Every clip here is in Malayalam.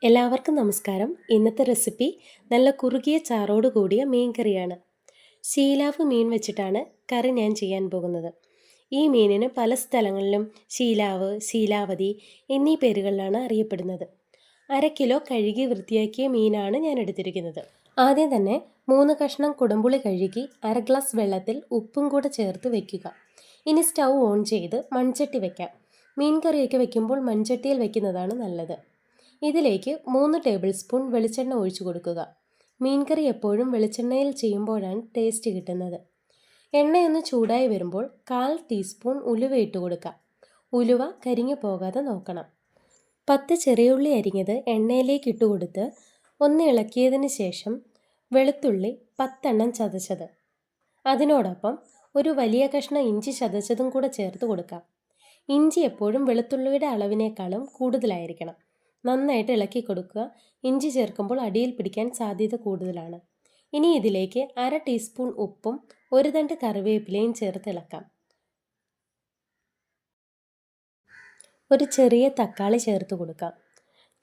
എല്ലാവർക്കും നമസ്കാരം. ഇന്നത്തെ റെസിപ്പി നല്ല കുറുകിയ ചാറോട് കൂടിയ മീൻ കറിയാണ്. ശീലാവ് മീൻ വെച്ചിട്ടാണ് കറി ഞാൻ ചെയ്യാൻ പോകുന്നത്. ഈ മീനിന് പല സ്ഥലങ്ങളിലും ശീലാവ്, ശീലാവതി എന്നീ പേരുകളിലാണ് അറിയപ്പെടുന്നത്. 1/2 കിലോ കഴുകി വൃത്തിയാക്കിയ മീനാണ് ഞാൻ എടുത്തിരിക്കുന്നത്. ആദ്യം തന്നെ 3 കഷ്ണം കുടംപുളി കഴുകി 1/2 ഗ്ലാസ് വെള്ളത്തിൽ ഉപ്പും കൂടെ ചേർത്ത് വെക്കുക. ഇനി സ്റ്റൗ ഓൺ ചെയ്ത് മൺചട്ടി വയ്ക്കാം. മീൻ കറിയൊക്കെ വയ്ക്കുമ്പോൾ മൺചട്ടിയിൽ വയ്ക്കുന്നതാണ് നല്ലത്. ഇതിലേക്ക് 3 ടേബിൾ സ്പൂൺ വെളിച്ചെണ്ണ ഒഴിച്ചു കൊടുക്കുക. മീൻകറി എപ്പോഴും വെളിച്ചെണ്ണയിൽ ചെയ്യുമ്പോഴാണ് ടേസ്റ്റ് കിട്ടുന്നത്. എണ്ണയൊന്ന് ചൂടായി വരുമ്പോൾ 1/4 ടീസ്പൂൺ ഉലുവ ഇട്ട് കൊടുക്കാം. ഉലുവ കരിഞ്ഞു പോകാതെ നോക്കണം. 10 ചെറിയുള്ളി അരിഞ്ഞത് എണ്ണയിലേക്ക് ഇട്ട് കൊടുത്ത് ഒന്ന് ഇളക്കിയതിന് ശേഷം വെളുത്തുള്ളി 10 എണ്ണം ചതച്ചത്, അതിനോടൊപ്പം ഒരു വലിയ കഷ്ണം ഇഞ്ചി ചതച്ചതും കൂടെ ചേർത്ത് കൊടുക്കാം. ഇഞ്ചി എപ്പോഴും വെളുത്തുള്ളിയുടെ അളവിനേക്കാളും കൂടുതലായിരിക്കണം. നന്നായിട്ട് ഇളക്കി കൊടുക്കുക. ഇഞ്ചി ചേർക്കുമ്പോൾ അടിയിൽ പിടിക്കാൻ സാധ്യത കൂടുതലാണ്. ഇനി ഇതിലേക്ക് 1/2 ടീസ്പൂൺ ഉപ്പും 1 തണ്ട് കറിവേപ്പിലയും ചേർത്ത് ഇളക്കാം. ഒരു ചെറിയ തക്കാളി ചേർത്ത് കൊടുക്കാം.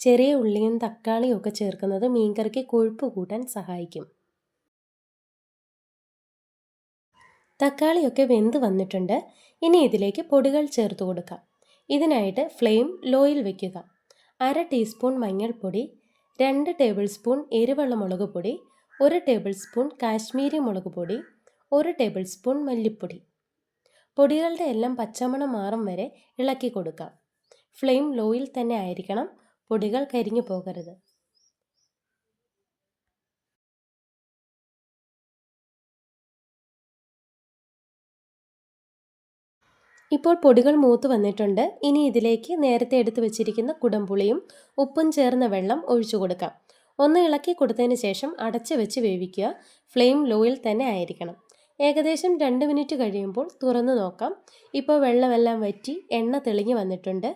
ചെറിയ ഉള്ളിയും തക്കാളിയും ഒക്കെ ചേർക്കുന്നത് മീൻകറിക്ക് കൊഴുപ്പ് കൂട്ടാൻ സഹായിക്കും. തക്കാളിയൊക്കെ വെന്ത് വന്നിട്ടുണ്ട്. ഇനി ഇതിലേക്ക് പൊടികൾ ചേർത്ത് കൊടുക്കാം. ഇതിനായിട്ട് ഫ്ലെയിം ലോയിൽ വയ്ക്കുക. 1/2 ടീസ്പൂൺ മഞ്ഞൾപ്പൊടി, 2 ടേബിൾ സ്പൂൺ എരിവുള്ള മുളക് പൊടി, 1 ടേബിൾ സ്പൂൺ കാശ്മീരി മുളക് പൊടി, 1 ടേബിൾ സ്പൂൺ മല്ലിപ്പൊടി. പൊടികളുടെ എല്ലാം പച്ചമണം മാറും വരെ ഇളക്കി കൊടുക്കാം. ഫ്ലെയിം ലോയിൽ തന്നെ ആയിരിക്കണം. പൊടികൾ കരിഞ്ഞു പോകരുത്. ഇപ്പോൾ പൊടികൾ മൂത്ത് വന്നിട്ടുണ്ട്. ഇനി ഇതിലേക്ക് നേരത്തെ എടുത്തു വെച്ചിരിക്കുന്ന കുടംപുളിയും ഉപ്പും ചേർന്ന വെള്ളം ഒഴിച്ചു കൊടുക്കാം. ഒന്ന് ഇളക്കി കൊടുത്തതിന് ശേഷം അടച്ചു വെച്ച് വേവിക്കുക. ഫ്ലെയിം ലോയിൽ തന്നെ ആയിരിക്കണം. ഏകദേശം 2 മിനിറ്റ് കഴിയുമ്പോൾ തുറന്നു നോക്കാം. ഇപ്പോൾ വെള്ളമെല്ലാം വറ്റി എണ്ണ തെളിഞ്ഞു വന്നിട്ടുണ്ട്.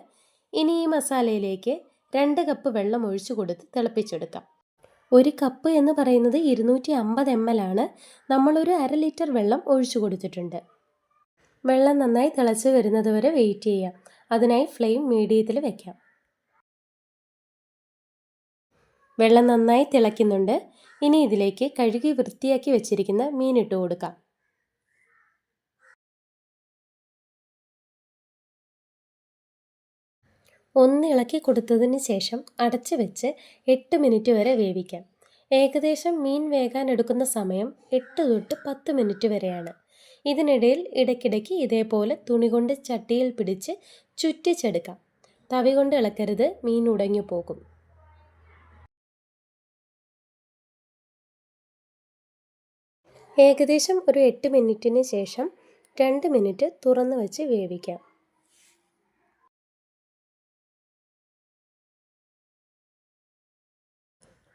ഇനി ഈ മസാലയിലേക്ക് 2 കപ്പ് വെള്ളം ഒഴിച്ചു കൊടുത്ത് തിളപ്പിച്ചെടുക്കാം. 1 കപ്പ് എന്ന് പറയുന്നത് 250 ml ആണ്. നമ്മളൊരു 1/2 ലിറ്റർ വെള്ളം ഒഴിച്ചു കൊടുത്തിട്ടുണ്ട്. വെള്ളം നന്നായി തിളച്ച് വരുന്നത് വരെ വെയിറ്റ് ചെയ്യാം. അതിനായി ഫ്ലെയിം മീഡിയത്തിൽ വയ്ക്കാം. വെള്ളം നന്നായി തിളയ്ക്കുന്നുണ്ട്. ഇനി ഇതിലേക്ക് കഴുകി വൃത്തിയാക്കി വെച്ചിരിക്കുന്ന മീൻ ഇട്ട് കൊടുക്കാം. ഒന്ന് ഇളക്കി കൊടുത്തതിന് ശേഷം അടച്ച് വെച്ച് 8 മിനിറ്റ് വരെ വേവിക്കാം. ഏകദേശം മീൻ വേകാൻ എടുക്കുന്ന സമയം 8 തൊട്ട് 10 മിനിറ്റ് വരെയാണ്. ഇതിനിടയിൽ ഇടയ്ക്കിടയ്ക്ക് ഇതേപോലെ തുണി കൊണ്ട് ചട്ടിയിൽ പിടിച്ച് ചുറ്റിച്ചെടുക്കാം. തവി കൊണ്ട് ഇളക്കരുത്, മീൻ ഉടഞ്ഞു പോകും. ഏകദേശം ഒരു 8 മിനിറ്റിന് ശേഷം 2 മിനിറ്റ് തുറന്നു വെച്ച് വേവിക്കാം.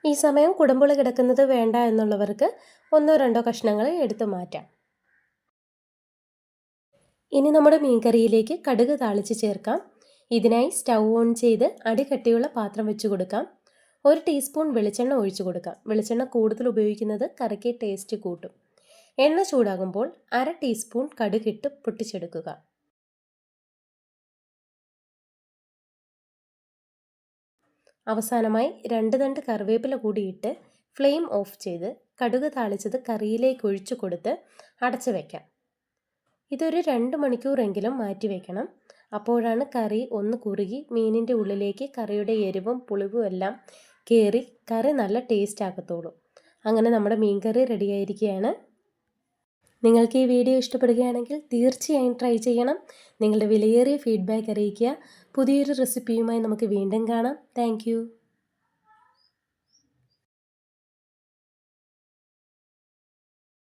ഈ സമയം കുടംപുളി കിടക്കുന്നത് വേണ്ട എന്നുള്ളവർക്ക് 1-2 കഷ്ണങ്ങൾ എടുത്തു മാറ്റാം. ഇനി നമ്മുടെ മീൻകറിയിലേക്ക് കടുക് താളിച്ച് ചേർക്കാം. ഇതിനായി സ്റ്റൗ ഓൺ ചെയ്ത് അടികട്ടിയുള്ള പാത്രം വെച്ച് കൊടുക്കാം. 1 ടീസ്പൂൺ വെളിച്ചെണ്ണ ഒഴിച്ചു കൊടുക്കാം. വെളിച്ചെണ്ണ കൂടുതൽ ഉപയോഗിക്കുന്നത് കറിക്ക് ടേസ്റ്റ് കൂട്ടും. എണ്ണ ചൂടാകുമ്പോൾ 1/2 ടീസ്പൂൺ കടുകിട്ട് പൊട്ടിച്ചെടുക്കുക. അവസാനമായി 2 തണ്ട് കറിവേപ്പില കൂടിയിട്ട് ഫ്ലെയിം ഓഫ് ചെയ്ത് കടുക് താളിച്ചത് കറിയിലേക്ക് ഒഴിച്ചു കൊടുത്ത് അടച്ചു വയ്ക്കാം. ഇതൊരു 2 മണിക്കൂറെങ്കിലും മാറ്റി വയ്ക്കണം. അപ്പോഴാണ് കറി ഒന്ന് കുറുകി മീനിൻ്റെ ഉള്ളിലേക്ക് കറിയുടെ എരിവും പുളിവും എല്ലാം കയറി കറി നല്ല ടേസ്റ്റ് ആകത്തുള്ളൂ. അങ്ങനെ നമ്മുടെ മീൻ കറി റെഡിയായിരിക്കുകയാണ്. നിങ്ങൾക്ക് ഈ വീഡിയോ ഇഷ്ടപ്പെടുകയാണെങ്കിൽ തീർച്ചയായും ട്രൈ ചെയ്യണം. നിങ്ങളുടെ വിലയേറിയ ഫീഡ്ബാക്ക് അറിയിക്കുക. പുതിയൊരു റെസിപ്പിയുമായി നമുക്ക് വീണ്ടും കാണാം. താങ്ക്